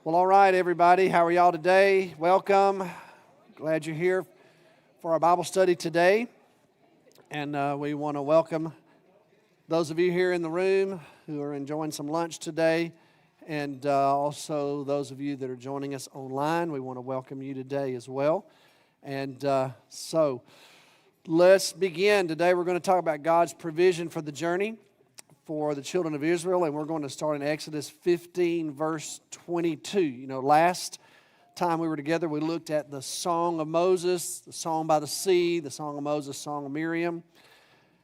Well, all right, everybody. How are y'all today? Welcome. Glad you're here for our Bible study today. And we want to welcome those of you here in the room who are enjoying some lunch today, and also those of you that are joining us online. We want to welcome you today as well. And so let's begin. Today we're going to talk about God's provision for the journey for the children of Israel, and we're going to start in Exodus 15, verse 22. You know, last time we were together, we looked at the Song of Moses, the Song by the Sea, the Song of Moses, Song of Miriam.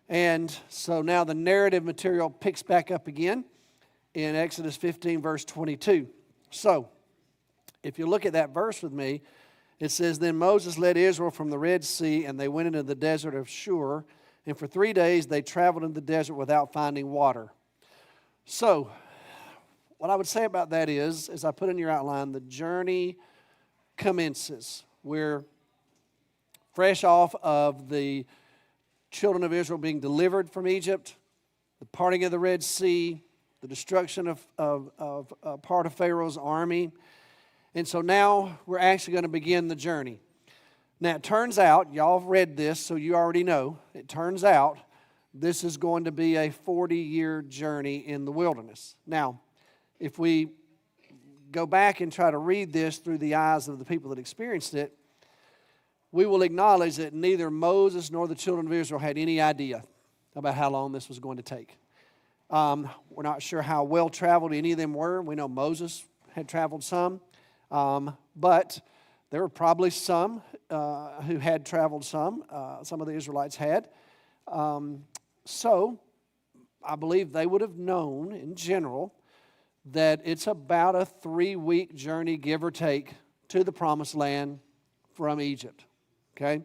And so now the narrative material picks back up again in Exodus 15, verse 22. So, if you look at that verse with me, it says, "Then Moses led Israel from the Red Sea, and they went into the desert of Shur. And for 3 days they traveled in the desert without finding water." So, what I would say about that is, as I put in your outline, the journey commences. We're fresh off of the children of Israel being delivered from Egypt, the parting of the Red Sea, the destruction of part of Pharaoh's army. And so now we're actually going to begin the journey. Now, it turns out, y'all have read this, so you already know, it turns out this is going to be a 40-year journey in the wilderness. Now, if we go back and try to read this through the eyes of the people that experienced it, we will acknowledge that neither Moses nor the children of Israel had any idea about how long this was going to take. We're not sure how well traveled any of them were. We know Moses had traveled some, but there were probably some who had traveled some. Some of the Israelites had. So I believe they would have known in general that it's about a 3-week journey, give or take, to the Promised Land from Egypt. Okay?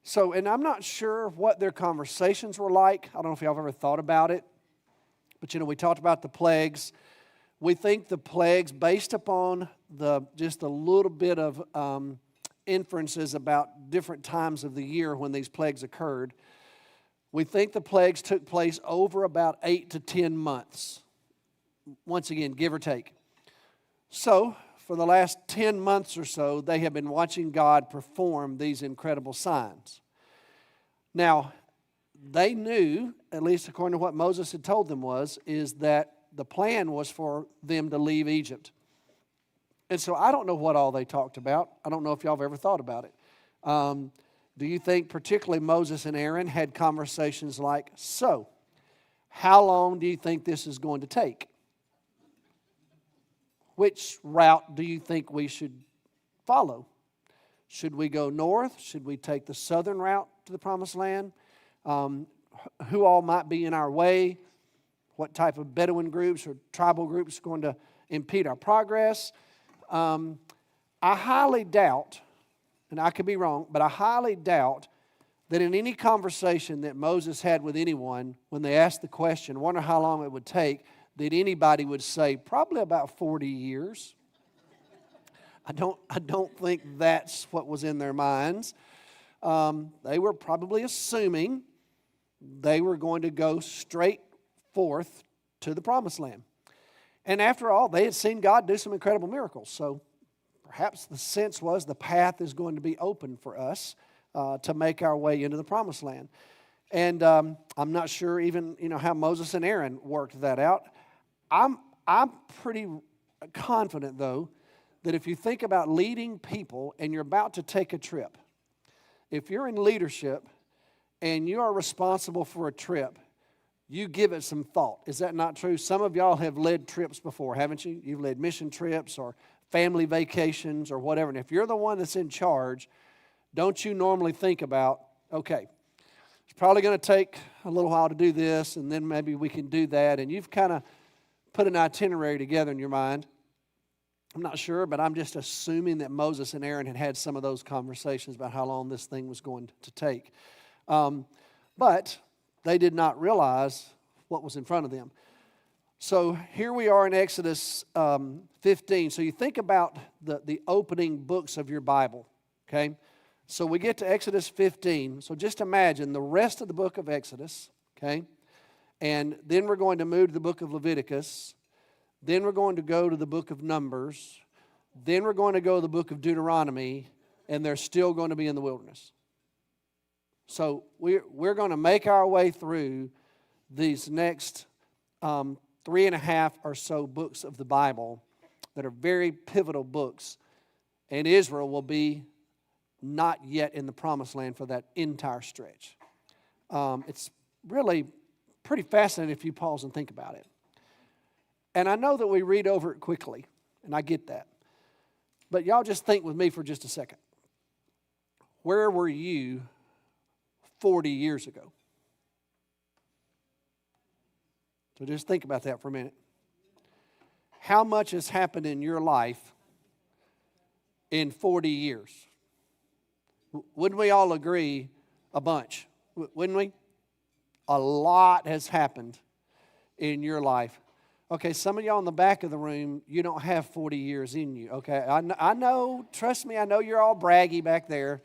So, and I'm not sure what their conversations were like. I don't know if y'all have ever thought about it. But, you know, we talked about the plagues. We think the plagues, based upon just a little bit of inferences about different times of the year when these plagues occurred, we think the plagues took place over about 8 to 10 months. Once again, give or take. So, for the last 10 months or so, they have been watching God perform these incredible signs. Now, they knew, at least according to what Moses had told them is that the plan was for them to leave Egypt. And so I don't know what all they talked about. I don't know if y'all have ever thought about it. Do you think particularly Moses and Aaron had conversations like, so, how long do you think this is going to take? Which route do you think we should follow? Should we go north? Should we take the southern route to the Promised Land? Who all might be in our way? What type of Bedouin groups or tribal groups are going to impede our progress? I highly doubt, and I could be wrong, but I highly doubt that in any conversation that Moses had with anyone, when they asked the question, wonder how long it would take, that anybody would say, probably about 40 years. I don't think that's what was in their minds. They were probably assuming they were going to go straight forth to the Promised Land. And after all, they had seen God do some incredible miracles. So perhaps the sense was the path is going to be open for us to make our way into the Promised Land. And I'm not sure even how Moses and Aaron worked that out. I'm pretty confident, though, that if you think about leading people and you're about to take a trip, if you're in leadership and you are responsible for a trip, you give it some thought. Is that not true? Some of y'all have led trips before, haven't you? You've led mission trips or family vacations or whatever. And if you're the one that's in charge, don't you normally think about, okay, it's probably going to take a little while to do this, and then maybe we can do that. And you've kind of put an itinerary together in your mind. I'm not sure, but I'm just assuming that Moses and Aaron had had some of those conversations about how long this thing was going to take. But they did not realize what was in front of them. So here we are in Exodus 15. So you think about the opening books of your Bible, okay? So we get to Exodus 15. So just imagine the rest of the book of Exodus, okay? And then we're going to move to the book of Leviticus. Then we're going to go to the book of Numbers. Then we're going to go to the book of Deuteronomy, and they're still going to be in the wilderness. So we're going to make our way through these next 3.5 or so books of the Bible that are very pivotal books, and Israel will be not yet in the promised land for that entire stretch. It's really pretty fascinating if you pause and think about it. And I know that we read over it quickly, and I get that. But y'all just think with me for just a second. Where were you 40 years ago? So just think about that for a minute. How much has happened in your life in 40 years? Wouldn't we all agree? A bunch, wouldn't we? A lot has happened in your life. Okay, some of y'all in the back of the room, you don't have 40 years in you, okay? I know, trust me, I know you're all braggy back there.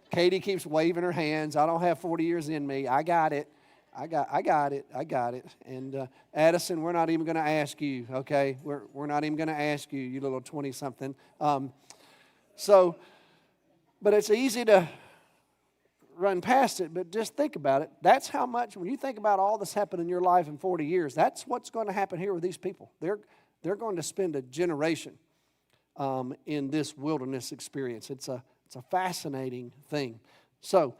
Katie keeps waving her hands. I don't have 40 years in me. I got it. I got it. And Addison, we're not even going to ask you, okay? We're not even going to ask you, you little 20-something. But it's easy to run past it, but just think about it. That's how much, when you think about all that's happened in your life in 40 years, that's what's going to happen here with these people. They're going to spend a generation in this wilderness experience. It's a fascinating thing. So,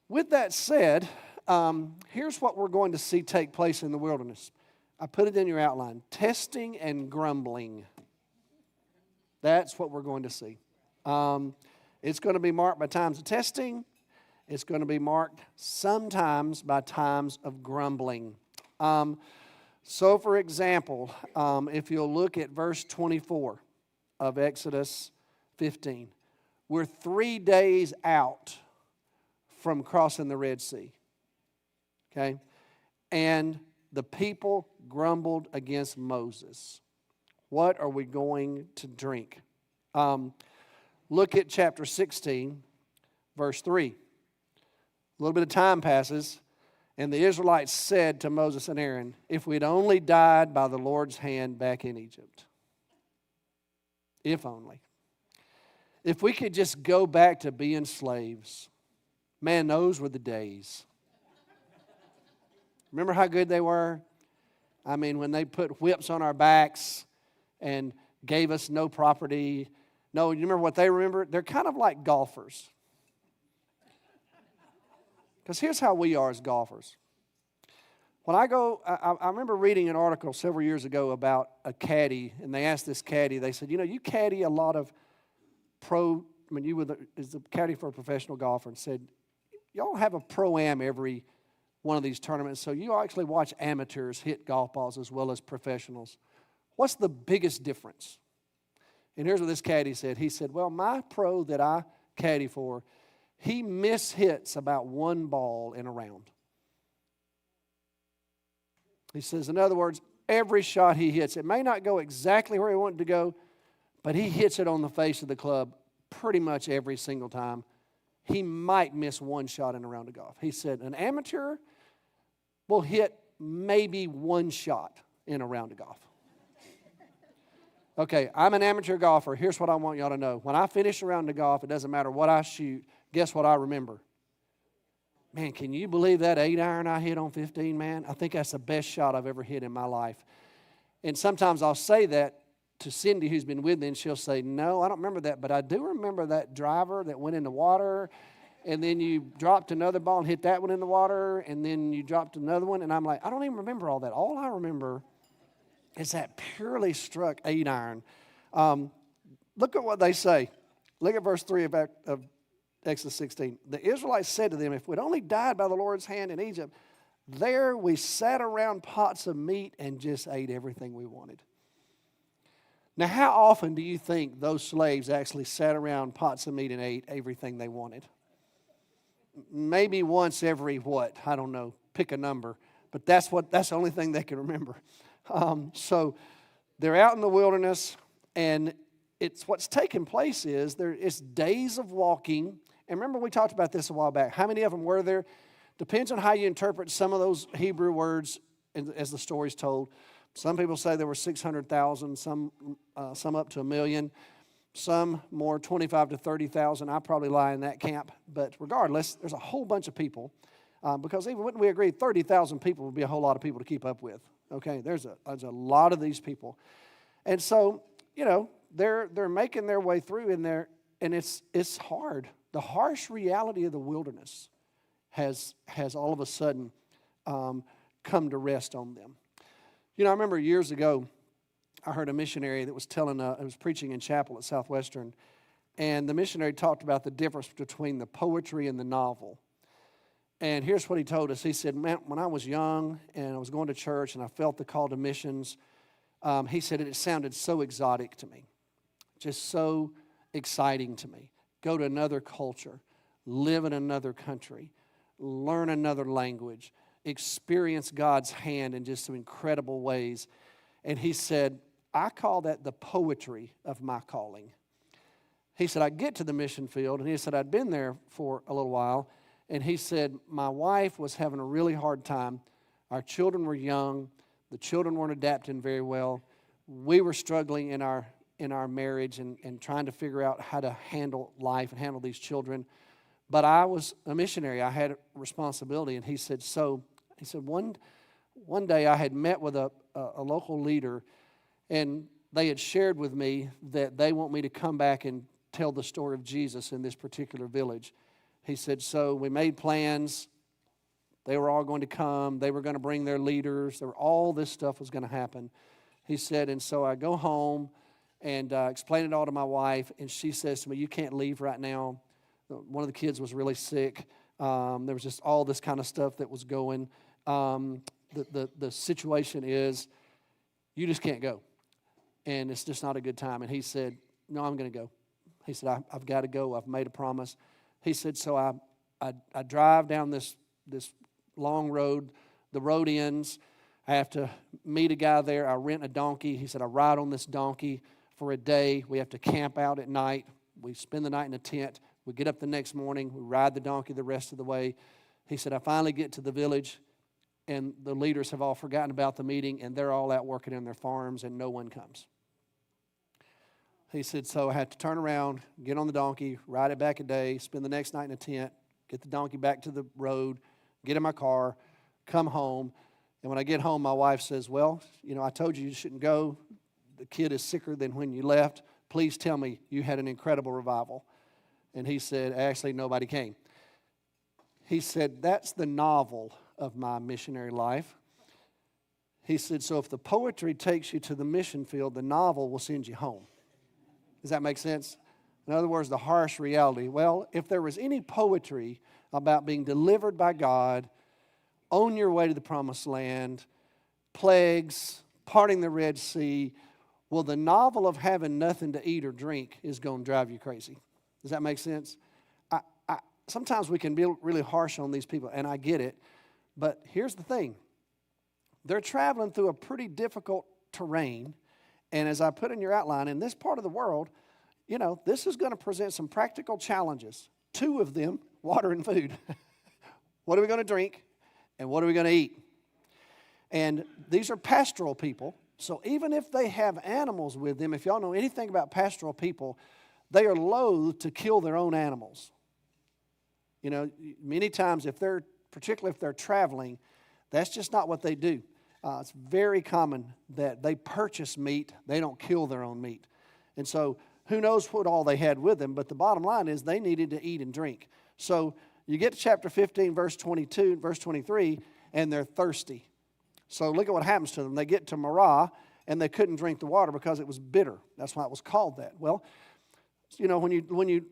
with that said, here's what we're going to see take place in the wilderness. I put it in your outline. Testing and grumbling. That's what we're going to see. It's going to be marked by times of testing. It's going to be marked sometimes by times of grumbling. So, for example, if you'll look at verse 24 of Exodus 15, we're 3 days out from crossing the Red Sea. Okay? And the people grumbled against Moses. What are we going to drink? Look at chapter 16, verse 3. A little bit of time passes, and the Israelites said to Moses and Aaron, if we'd only died by the Lord's hand back in Egypt. If only. If we could just go back to being slaves. Man, those were the days. Remember how good they were? I mean, when they put whips on our backs and gave us no property. No, you remember what they remember? They're kind of like golfers. Because here's how we are as golfers. When I remember reading an article several years ago about a caddy, and they asked this caddy, they said, you caddy a lot of you were is the caddy for a professional golfer, and said, y'all have a pro-am every one of these tournaments, so you actually watch amateurs hit golf balls as well as professionals. What's the biggest difference? And here's what this caddy said. He said, well, my pro that I caddy for, he mishits about one ball in a round. He says, in other words, every shot he hits, it may not go exactly where he wanted to go, but he hits it on the face of the club pretty much every single time. He might miss one shot in a round of golf. He said, an amateur will hit maybe one shot in a round of golf. Okay, I'm an amateur golfer. Here's what I want y'all to know. When I finish a round of golf, it doesn't matter what I shoot. Guess what I remember? Man, can you believe that 8-iron I hit on 15, man? I think that's the best shot I've ever hit in my life. And sometimes I'll say that to Cindy, who's been with me, and she'll say, no, I don't remember that, but I do remember that driver that went in the water, and then you dropped another ball and hit that one in the water, and then you dropped another one, and I'm like, I don't even remember all that. All I remember is that purely struck 8-iron. Look at what they say. Look at verse 3 of Exodus 16. The Israelites said to them, if we'd only died by the Lord's hand in Egypt, there we sat around pots of meat and just ate everything we wanted. Now, how often do you think those slaves actually sat around pots of meat and ate everything they wanted? Maybe once every what? I don't know. Pick a number. But that's the only thing they can remember. So they're out in the wilderness, and what's taking place is it's days of walking. And remember, we talked about this a while back. How many of them were there? Depends on how you interpret some of those Hebrew words as the story's told. Some people say there were 600,000, some up to 1 million, some more 25 to 30,000. I probably lie in that camp. But regardless, there's a whole bunch of people. Because even when we agree, 30,000 people would be a whole lot of people to keep up with. Okay, there's a lot of these people. And so, they're making their way through in there, and it's hard. The harsh reality of the wilderness has all of a sudden come to rest on them. I remember years ago, I heard a missionary that was was preaching in chapel at Southwestern, and the missionary talked about the difference between the poetry and the novel. And here's what he told us. He said, man, when I was young and I was going to church and I felt the call to missions, he said it sounded so exotic to me, just so exciting to me. Go to another culture, live in another country, learn another language, experience God's hand in just some incredible ways. And he said, I call that the poetry of my calling. He said, I get to the mission field, and he said, I'd been there for a little while, and he said, my wife was having a really hard time. Our children were young. The children weren't adapting very well. We were struggling in our marriage and trying to figure out how to handle life and handle these children. But I was a missionary. I had a responsibility. And he said, one day I had met with a local leader, and they had shared with me that they want me to come back and tell the story of Jesus in this particular village. He said, so we made plans. They were all going to come. They were going to bring their leaders. All this stuff was going to happen. He said, and so I go home and explain it all to my wife, and she says to me, you can't leave right now. One of the kids was really sick. There was just all this kind of stuff that was going. The situation is, you just can't go, and it's just not a good time. And he said, no, I'm going to go. He said, I've got to go. I've made a promise. He said, so I drive down this long road. The road ends. I have to meet a guy there. I rent a donkey. He said, I ride on this donkey for a day. We have to camp out at night. We spend the night in a tent. We get up the next morning. We ride the donkey the rest of the way. He said, I finally get to the village, and the leaders have all forgotten about the meeting, and they're all out working in their farms, and no one comes. He said, so I had to turn around, get on the donkey, ride it back a day, spend the next night in a tent, get the donkey back to the road, get in my car, come home. And when I get home, my wife says, well, I told you shouldn't go. The kid is sicker than when you left. Please tell me you had an incredible revival. And he said, actually, nobody came. He said, that's the novel of my missionary life. He said, so if the poetry takes you to the mission field, the novel will send you home. Does that make sense? In other words, the harsh reality. Well, if there was any poetry about being delivered by God, on your way to the promised land, plagues, parting the Red Sea, well, the novel of having nothing to eat or drink is going to drive you crazy. Does that make sense? Sometimes we can be really harsh on these people, and I get it. But here's the thing. They're traveling through a pretty difficult terrain. And as I put in your outline, in this part of the world, this is going to present some practical challenges. 2 of them, water and food. What are we going to drink, and what are we going to eat? And these are pastoral people. So even if they have animals with them, if y'all know anything about pastoral people, they are loath to kill their own animals. Many times, particularly if they're traveling, that's just not what they do. It's very common that they purchase meat. They don't kill their own meat. And so who knows what all they had with them, but the bottom line is they needed to eat and drink. So you get to chapter 15, verse 22, verse 23, and they're thirsty. So look at what happens to them. They get to Marah, and they couldn't drink the water because it was bitter. That's why it was called that. Well, when you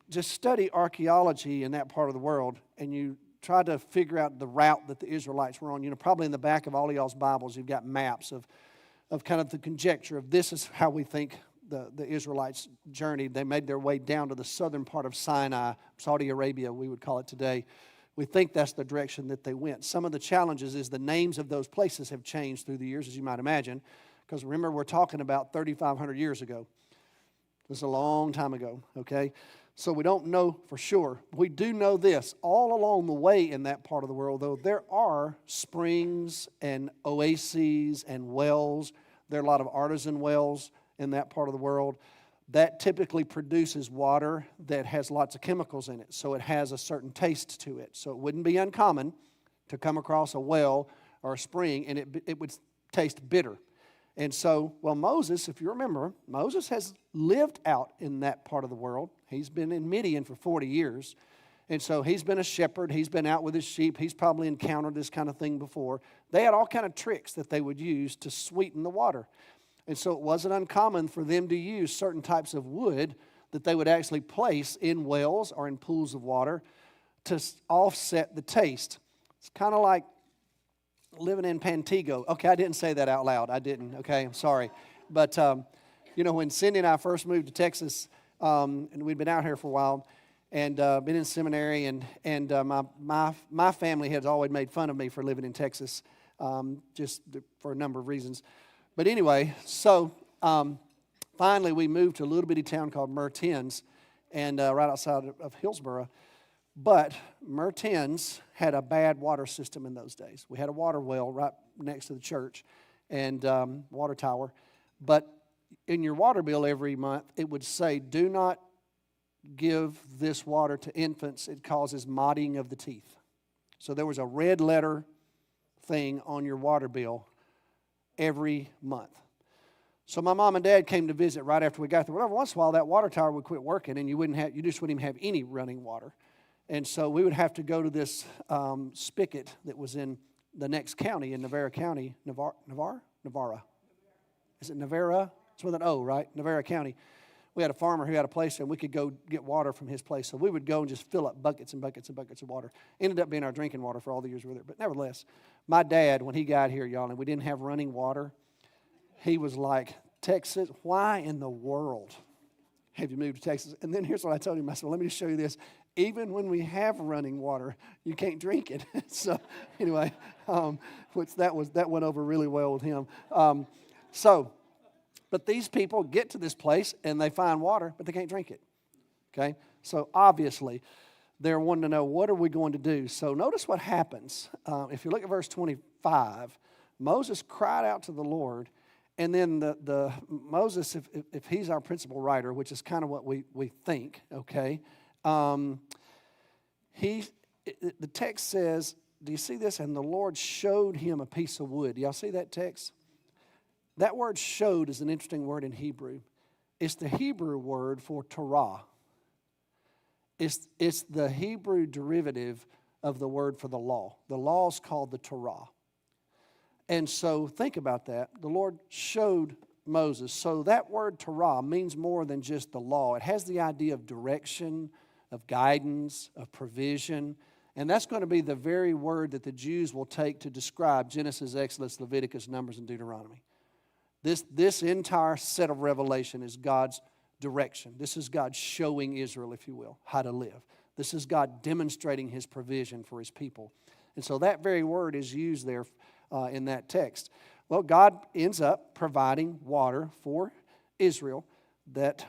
just study archaeology in that part of the world, and you try to figure out the route that the Israelites were on, probably in the back of all of y'all's Bibles, you've got maps of kind of the conjecture of this is how we think the Israelites journeyed. They made their way down to the southern part of Sinai, Saudi Arabia, we would call it today. We think that's the direction that they went. Some of the challenges is the names of those places have changed through the years, as you might imagine, because remember, we're talking about 3,500 years ago. This is a long time ago, okay? So we don't know for sure. We do know this. All along the way in that part of the world, though, there are springs and oases and wells. There are a lot of artisan wells in that part of the world. That typically produces water that has lots of chemicals in it. So it has a certain taste to it. So it wouldn't be uncommon to come across a well or a spring and it would taste bitter. And so, well, Moses, if you remember, Moses has lived out in that part of the world. He's been in Midian for 40 years. And so he's been a shepherd. He's been out with his sheep. He's probably encountered this kind of thing before. They had all kind of tricks that they would use to sweeten the water. And so it wasn't uncommon for them to use certain types of wood that they would actually place in wells or in pools of water to offset the taste. It's kind of like living in Pantego. Okay, I didn't say that out loud. I didn't. Okay, I'm sorry. But, when Cindy and I first moved to Texas, and we'd been out here for a while, and been in seminary, and my family has always made fun of me for living in Texas, just for a number of reasons. But anyway, so finally we moved to a little bitty town called Mertens, and right outside of Hillsboro. But Mertens had a bad water system in those days. We had a water well right next to the church and water tower. But in your water bill every month, it would say, do not give this water to infants. It causes modding of the teeth. So there was a red letter thing on your water bill every month. So my mom and dad came to visit right after we got there. Well, every once in a while, that water tower would quit working, and you just wouldn't even have any running water. And so we would have to go to this spigot that was in the next county, in Navarra County. Navarra. Is it Navarra? It's with an O, right? Navarra County. We had a farmer who had a place there, and we could go get water from his place. So we would go and just fill up buckets and buckets and buckets of water. Ended up being our drinking water for all the years we were there. But nevertheless, my dad, when he got here, y'all, and we didn't have running water, he was like, Texas, why in the world have you moved to Texas? And then here's what I told him. I said, well, let me just show you this. Even when we have running water, you can't drink it. So anyway, that went over really well with him. But these people get to this place and they find water, but they can't drink it. Okay? So obviously, they're wanting to know, what are we going to do? So notice what happens. If you look at verse 25, Moses cried out to the Lord, and then the Moses, if he's our principal writer, which is kind of what we think, okay, the text says, do you see this? And the Lord showed him a piece of wood. Do y'all see that text? That word showed is an interesting word in Hebrew. It's the Hebrew word for Torah. It's the Hebrew derivative of the word for the law. The law is called the Torah. And so think about that. The Lord showed Moses. So that word Torah means more than just the law. It has the idea of direction, of guidance, of provision. And that's going to be the very word that the Jews will take to describe Genesis, Exodus, Leviticus, Numbers, and Deuteronomy. This entire set of revelation is God's direction. This is God showing Israel, if you will, how to live. This is God demonstrating His provision for His people. And so that very word is used there in that text. Well, God ends up providing water for Israel. That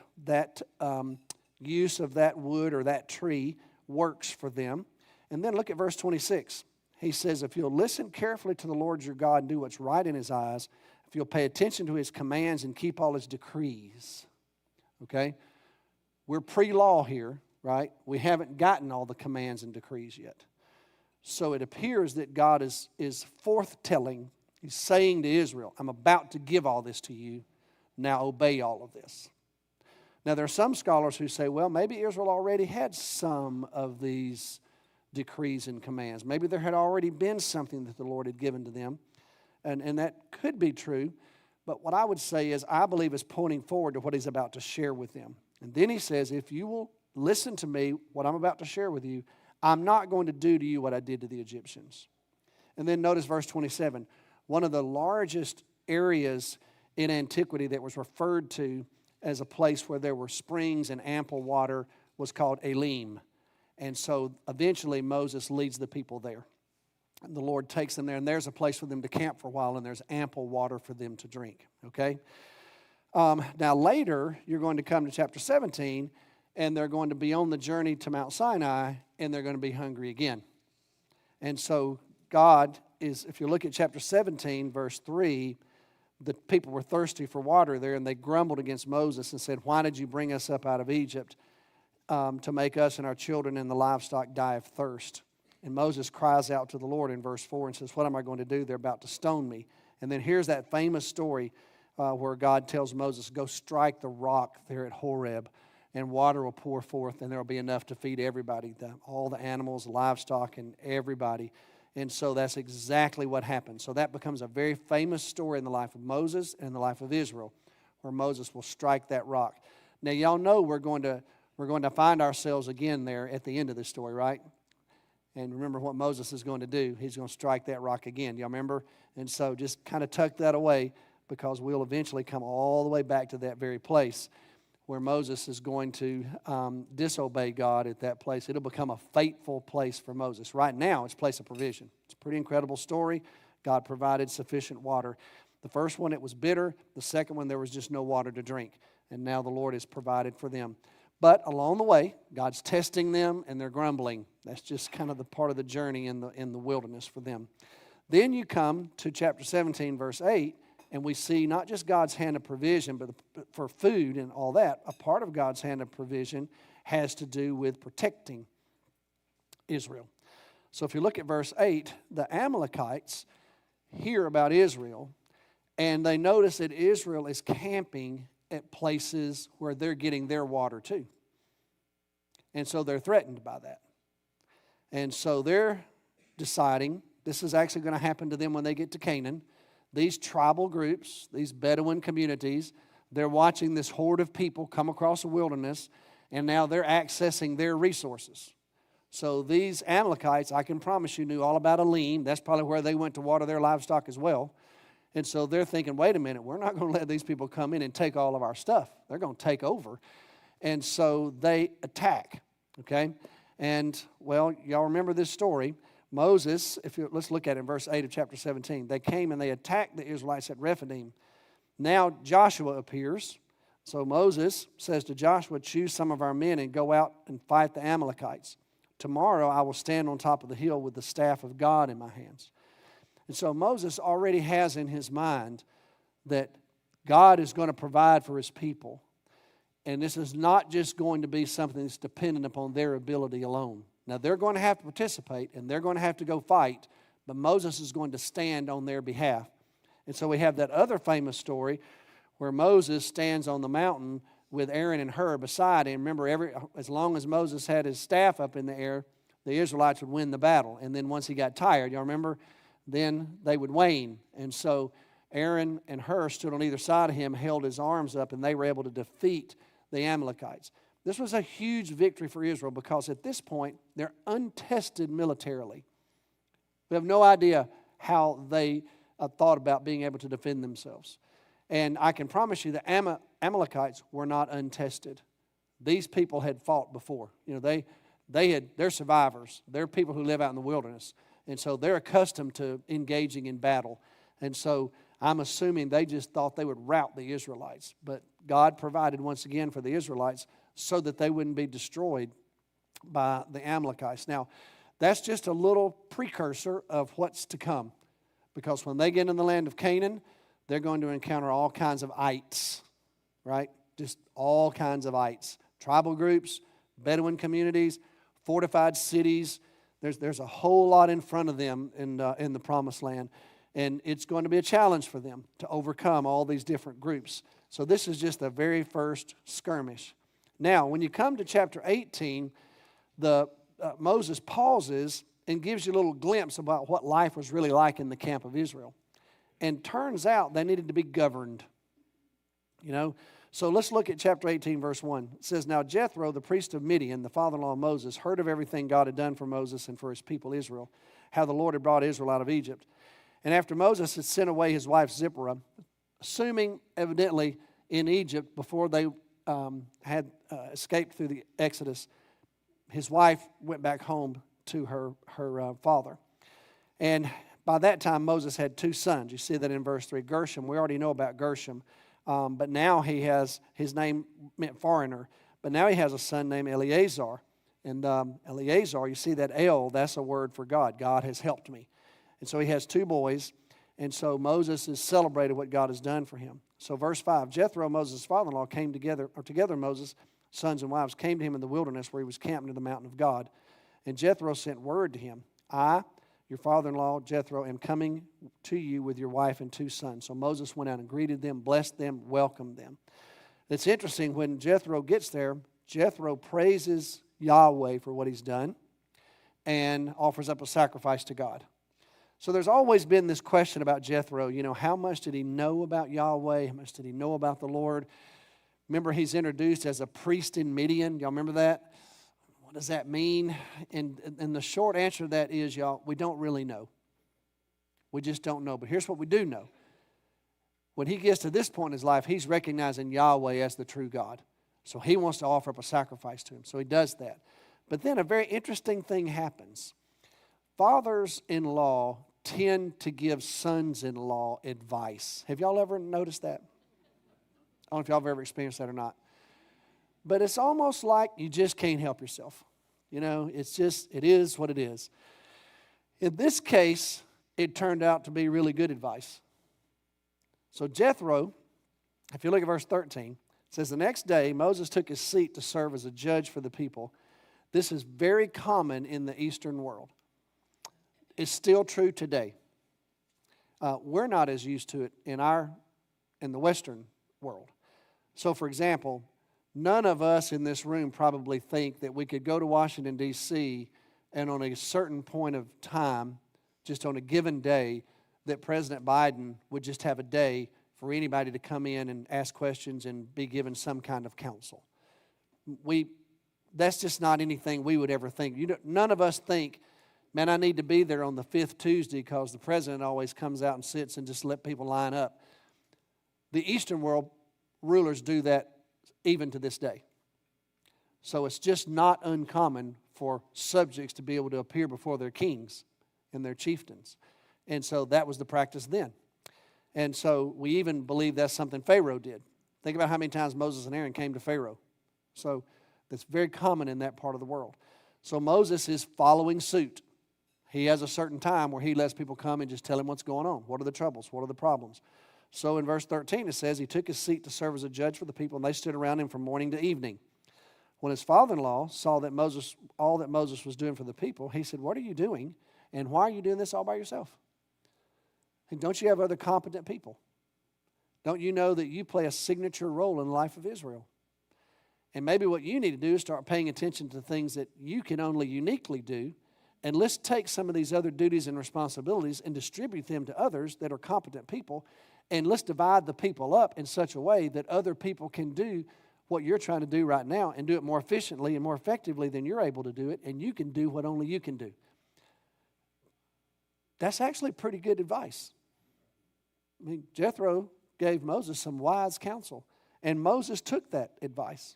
use of that wood or that tree works for them. And then look at verse 26. He says, if you'll listen carefully to the Lord your God and do what's right in His eyes, if you'll pay attention to His commands and keep all His decrees. Okay? We're pre-law here, right? We haven't gotten all the commands and decrees yet. So it appears that God is forthtelling. He's saying to Israel, I'm about to give all this to you. Now obey all of this. Now there are some scholars who say, well, maybe Israel already had some of these decrees and commands. Maybe there had already been something that the Lord had given to them. And that could be true. But what I would say is I believe is pointing forward to what He's about to share with them. And then He says, if you will listen to me, what I'm about to share with you, I'm not going to do to you what I did to the Egyptians. And then notice verse 27. One of the largest areas in antiquity that was referred to as a place where there were springs and ample water was called Elim. And so eventually Moses leads the people there. And the Lord takes them there, and there's a place for them to camp for a while, and there's ample water for them to drink. Okay? Now later, you're going to come to chapter 17, and they're going to be on the journey to Mount Sinai, and they're going to be hungry again. And so God is, if you look at chapter 17, verse 3, the people were thirsty for water there, and they grumbled against Moses and said, "Why did you bring us up out of Egypt to make us and our children and the livestock die of thirst?" And Moses cries out to the Lord in verse 4 and says, "What am I going to do? They're about to stone me." And then here's that famous story where God tells Moses, "Go strike the rock there at Horeb, and water will pour forth, and there will be enough to feed everybody, all the animals, the livestock, and everybody." And so that's exactly what happened. So that becomes a very famous story in the life of Moses and the life of Israel, where Moses will strike that rock. Now, y'all know we're going to find ourselves again there at the end of this story, right? And remember what Moses is going to do. He's going to strike that rock again. Y'all remember? And so just kind of tuck that away, because we'll eventually come all the way back to that very place where Moses is going to disobey God at that place. It'll become a fateful place for Moses. Right now, it's a place of provision. It's a pretty incredible story. God provided sufficient water. The first one, it was bitter. The second one, there was just no water to drink. And now the Lord has provided for them. But along the way, God's testing them, and they're grumbling. That's just kind of the part of the journey in the wilderness for them. Then you come to chapter 17, verse 8, and we see not just God's hand of provision, but for food and all that. A part of God's hand of provision has to do with protecting Israel. So if you look at verse 8, the Amalekites hear about Israel, and they notice that Israel is camping at places where they're getting their water too. And so they're threatened by that. And so they're deciding this is actually going to happen to them when they get to Canaan. These tribal groups, these Bedouin communities, they're watching this horde of people come across the wilderness, and now they're accessing their resources. So these Amalekites, I can promise you, knew all about Elim. That's probably where they went to water their livestock as well. And so they're thinking, wait a minute, we're not going to let these people come in and take all of our stuff. They're going to take over. And so they attack, okay? And, well, y'all remember this story. Moses, let's look at it in verse 8 of chapter 17. They came and they attacked the Israelites at Rephidim. Now Joshua appears. So Moses says to Joshua, "Choose some of our men and go out and fight the Amalekites. Tomorrow I will stand on top of the hill with the staff of God in my hands." And so Moses already has in his mind that God is going to provide for his people. And this is not just going to be something that's dependent upon their ability alone. Now, they're going to have to participate, and they're going to have to go fight, but Moses is going to stand on their behalf. And so we have that other famous story where Moses stands on the mountain with Aaron and Hur beside him. Remember, as long as Moses had his staff up in the air, the Israelites would win the battle. And then once he got tired, y'all remember, then they would wane. And so Aaron and Hur stood on either side of him, held his arms up, and they were able to defeat the Amalekites. This was a huge victory for Israel because at this point, they're untested militarily. We have no idea how they thought about being able to defend themselves. And I can promise you the Amalekites were not untested. These people had fought before. You know, they're survivors. They're people who live out in the wilderness. And so they're accustomed to engaging in battle. And so I'm assuming they just thought they would rout the Israelites. But God provided once again for the Israelites so that they wouldn't be destroyed by the Amalekites. Now, that's just a little precursor of what's to come. Because when they get in the land of Canaan, they're going to encounter all kinds of ites, right? Just all kinds of ites. Tribal groups, Bedouin communities, fortified cities. There's a whole lot in front of them in the Promised Land. And it's going to be a challenge for them to overcome all these different groups. So this is just the very first skirmish. Now, when you come to chapter 18, Moses pauses and gives you a little glimpse about what life was really like in the camp of Israel. And turns out they needed to be governed. You know, so let's look at chapter 18, verse 1. It says, "Now Jethro, the priest of Midian, the father-in-law of Moses, heard of everything God had done for Moses and for his people Israel, how the Lord had brought Israel out of Egypt. And after Moses had sent away his wife Zipporah, assuming evidently in Egypt before they had escaped through the Exodus, his wife went back home to her father. And by that time, Moses had two sons. You see that in verse 3. Gershom, we already know about Gershom. But now he has, his name meant foreigner. But now he has a son named Eleazar. And Eleazar, you see that El, that's a word for God. God has helped me. And so he has 2 boys. And so Moses has celebrated what God has done for him. So verse 5, Jethro, Moses' father-in-law, together Moses' sons and wives came to him in the wilderness where he was camped near the mountain of God. And Jethro sent word to him, I, your father-in-law, Jethro, am coming to you with your wife and 2 sons. So Moses went out and greeted them, blessed them, welcomed them. It's interesting, when Jethro gets there, Jethro praises Yahweh for what he's done and offers up a sacrifice to God. So there's always been this question about Jethro, how much did he know about Yahweh? How much did he know about the Lord? Remember, he's introduced as a priest in Midian. Y'all remember that? What does that mean? And the short answer to that is, y'all, we don't really know. We just don't know. But here's what we do know. When he gets to this point in his life, he's recognizing Yahweh as the true God. So he wants to offer up a sacrifice to him. So he does that. But then a very interesting thing happens. Fathers-in-law tend to give sons-in-law advice. Have y'all ever noticed that? I don't know if y'all have ever experienced that or not. But it's almost like you just can't help yourself. It is what it is. In this case, it turned out to be really good advice. So Jethro, if you look at verse 13, it says, the next day Moses took his seat to serve as a judge for the people. This is very common in the Eastern world. It's still true today. We're not as used to it in the Western world. So, for example, none of us in this room probably think that we could go to Washington, D.C., and on a certain point of time, just on a given day, that President Biden would just have a day for anybody to come in and ask questions and be given some kind of counsel. That's just not anything we would ever think. None of us think, man, I need to be there on the 5th Tuesday because the president always comes out and sits and just let people line up. The Eastern world rulers do that even to this day. So it's just not uncommon for subjects to be able to appear before their kings and their chieftains. And so that was the practice then. And so we even believe that's something Pharaoh did. Think about how many times Moses and Aaron came to Pharaoh. So that's very common in that part of the world. So Moses is following suit. He has a certain time where he lets people come and just tell him what's going on. What are the troubles? What are the problems? So in verse 13 it says, he took his seat to serve as a judge for the people, and they stood around him from morning to evening. When his father-in-law saw that all that Moses was doing for the people, he said, what are you doing? And why are you doing this all by yourself? And don't you have other competent people? Don't you know that you play a signature role in the life of Israel? And maybe what you need to do is start paying attention to things that you can only uniquely do. And let's take some of these other duties and responsibilities and distribute them to others that are competent people. And let's divide the people up in such a way that other people can do what you're trying to do right now and do it more efficiently and more effectively than you're able to do it. And you can do what only you can do. That's actually pretty good advice. I mean, Jethro gave Moses some wise counsel. And Moses took that advice.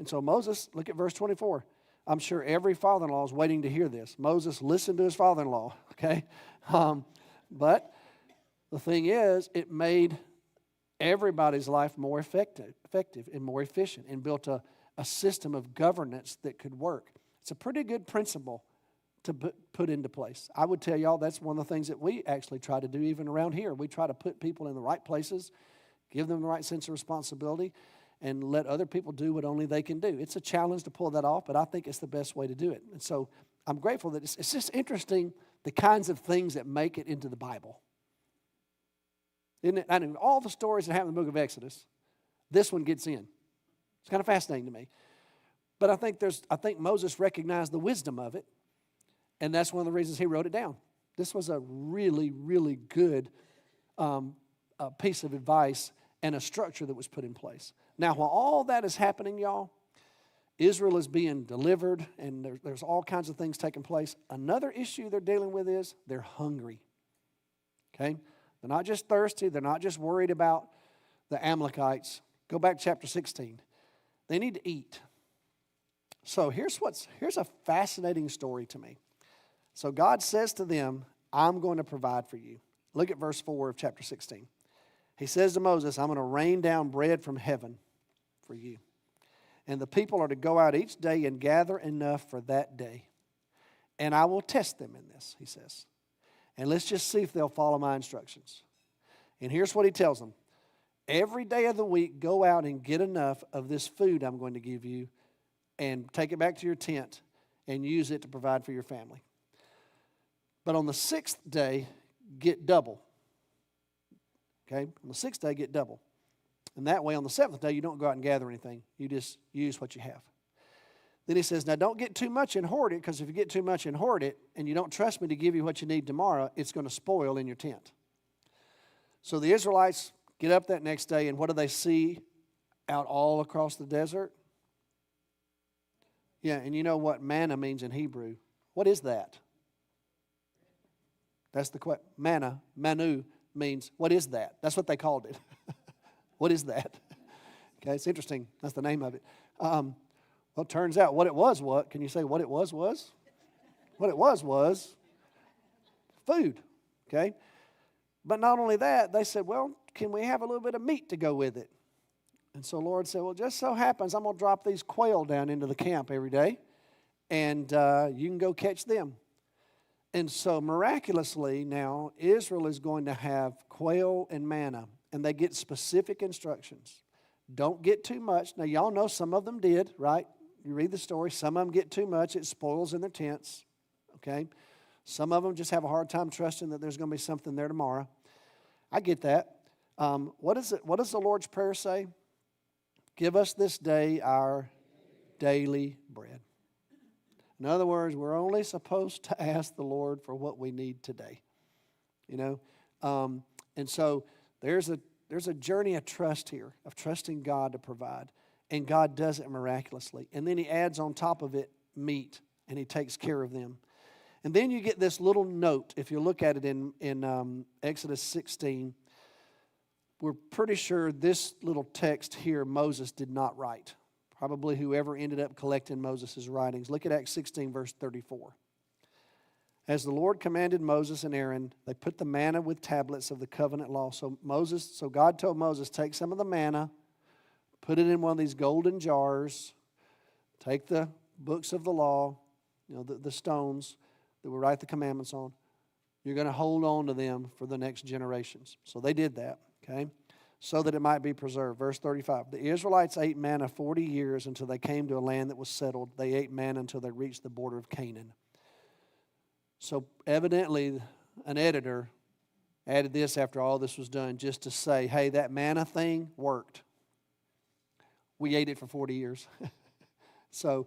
And so Moses, look at verse 24. I'm sure every father-in-law is waiting to hear this. Moses listened to his father-in-law, okay? But the thing is, it made everybody's life more effective and more efficient and built a system of governance that could work. It's a pretty good principle to put into place. I would tell y'all that's one of the things that we actually try to do even around here. We try to put people in the right places, give them the right sense of responsibility, and let other people do what only they can do. It's a challenge to pull that off, but I think it's the best way to do it. And so I'm grateful that it's just interesting the kinds of things that make it into the Bible. Isn't it? I mean, all the stories that happen in the book of Exodus, this one gets in. It's kind of fascinating to me. But I think Moses recognized the wisdom of it, and that's one of the reasons he wrote it down. This was a really, really good piece of advice and a structure that was put in place. Now, while all that is happening, y'all, Israel is being delivered, and there's all kinds of things taking place. Another issue they're dealing with is they're hungry. Okay? They're not just thirsty. They're not just worried about the Amalekites. Go back to chapter 16. They need to eat. So here's a fascinating story to me. So God says to them, I'm going to provide for you. Look at verse 4 of chapter 16. He says to Moses, I'm going to rain down bread from heaven for you. And the people are to go out each day and gather enough for that day. And I will test them in this, he says. And let's just see if they'll follow my instructions. And here's what he tells them. Every day of the week, go out and get enough of this food I'm going to give you and take it back to your tent and use it to provide for your family. But on the sixth day, get double. Okay? On the sixth day, get double. And that way, on the seventh day, you don't go out and gather anything. You just use what you have. Then he says, now don't get too much and hoard it, because if you get too much and hoard it, and you don't trust me to give you what you need tomorrow, it's going to spoil in your tent. So the Israelites get up that next day, and what do they see out all across the desert? Yeah, and you know what manna means in Hebrew. What is that? That's the question. Manna, manu, means, what is that? That's what they called it. What is that? Okay, it's interesting. That's the name of it. Well, it turns out what it was, what? Can you say what it was? What it was food, okay? But not only that, they said, well, can we have a little bit of meat to go with it? And so Lord said, well, just so happens I'm going to drop these quail down into the camp every day, and you can go catch them. And so miraculously now, Israel is going to have quail and manna, and they get specific instructions. Don't get too much. Now, y'all know some of them did, right? You read the story. Some of them get too much. It spoils in their tents, okay? Some of them just have a hard time trusting that there's going to be something there tomorrow. I get that. What does the Lord's Prayer say? Give us this day our daily bread. In other words, we're only supposed to ask the Lord for what we need today. You know? And so there's a journey of trust here, of trusting God to provide. And God does it miraculously. And then he adds on top of it meat, and he takes care of them. And then you get this little note. If you look at it in Exodus 16, we're pretty sure this little text here Moses did not write. Probably whoever ended up collecting Moses' writings. Look at Acts 16, verse 34. As the Lord commanded Moses and Aaron, they put the manna with tablets of the covenant law. So God told Moses, take some of the manna, put it in one of these golden jars, take the books of the law, you know, the stones that we write the commandments on. You're going to hold on to them for the next generations. So they did that, okay, so that it might be preserved. Verse 35, the Israelites ate manna 40 years until they came to a land that was settled. They ate manna until they reached the border of Canaan. So evidently an editor added this after all this was done just to say, hey, that manna thing worked. We ate it for 40 years. So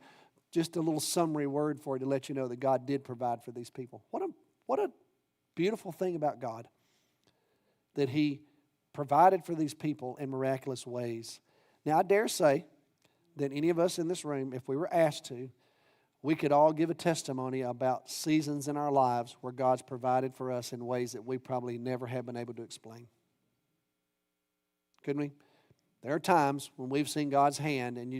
just a little summary word for you to let you know that God did provide for these people. What a beautiful thing about God, that he provided for these people in miraculous ways. Now, I dare say that any of us in this room, if we were asked to, we could all give a testimony about seasons in our lives where God's provided for us in ways that we probably never have been able to explain. Couldn't we? There are times when we've seen God's hand and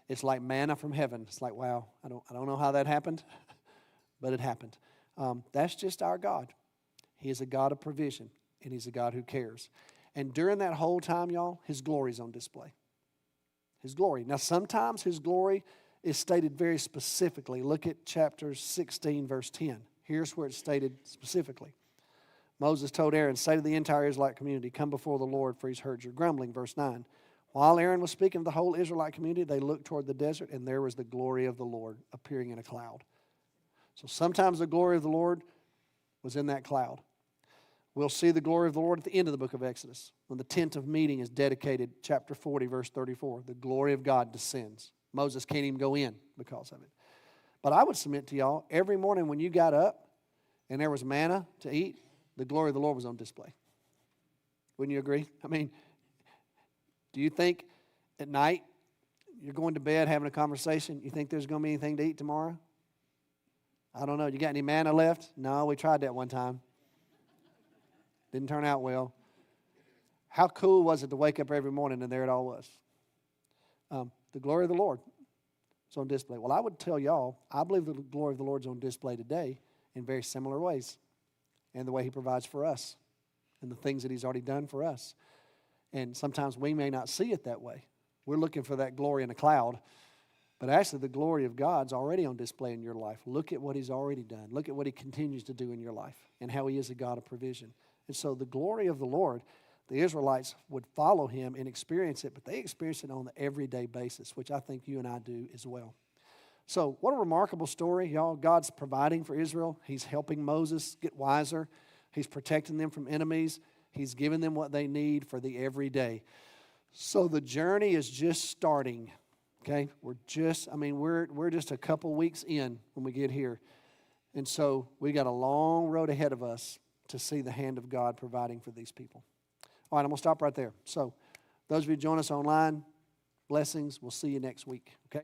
it's like manna from heaven. It's like, wow, I don't know how that happened, but it happened. That's just our God. He is a God of provision, and he's a God who cares. And during that whole time, y'all, his glory is on display. His glory. Now, sometimes his glory is stated very specifically. Look at chapter 16, verse 10. Here's where it's stated specifically. Moses told Aaron, say to the entire Israelite community, come before the Lord, for he's heard your grumbling. Verse 9. While Aaron was speaking to the whole Israelite community, they looked toward the desert, and there was the glory of the Lord appearing in a cloud. So sometimes the glory of the Lord was in that cloud. We'll see the glory of the Lord at the end of the book of Exodus, when the tent of meeting is dedicated, chapter 40, verse 34. The glory of God descends. Moses can't even go in because of it. But I would submit to y'all, every morning when you got up and there was manna to eat, the glory of the Lord was on display. Wouldn't you agree? I mean, do you think at night you're going to bed having a conversation, you think there's going to be anything to eat tomorrow? I don't know. You got any manna left? No, we tried that one time. Didn't turn out well. How cool was it to wake up every morning and there it all was? The glory of the Lord is on display. Well, I would tell y'all, I believe the glory of the Lord is on display today in very similar ways, and the way he provides for us and the things that he's already done for us. And sometimes we may not see it that way. We're looking for that glory in a cloud, But actually, the glory of God's already on display in your life. Look at what He's already done. Look at what He continues to do in your life and how He is a God of provision. And so the glory of the Lord, the Israelites would follow Him and experience it, but they experience it on an everyday basis, which I think you and I do as well. So what a remarkable story, y'all. God's providing for Israel. He's helping Moses get wiser. He's protecting them from enemies. He's giving them what they need for the everyday. So the journey is just starting. Okay, we're just a couple weeks in when we get here. And so we got a long road ahead of us to see the hand of God providing for these people. All right, I'm going to stop right there. So those of you who join us online, blessings. We'll see you next week. Okay.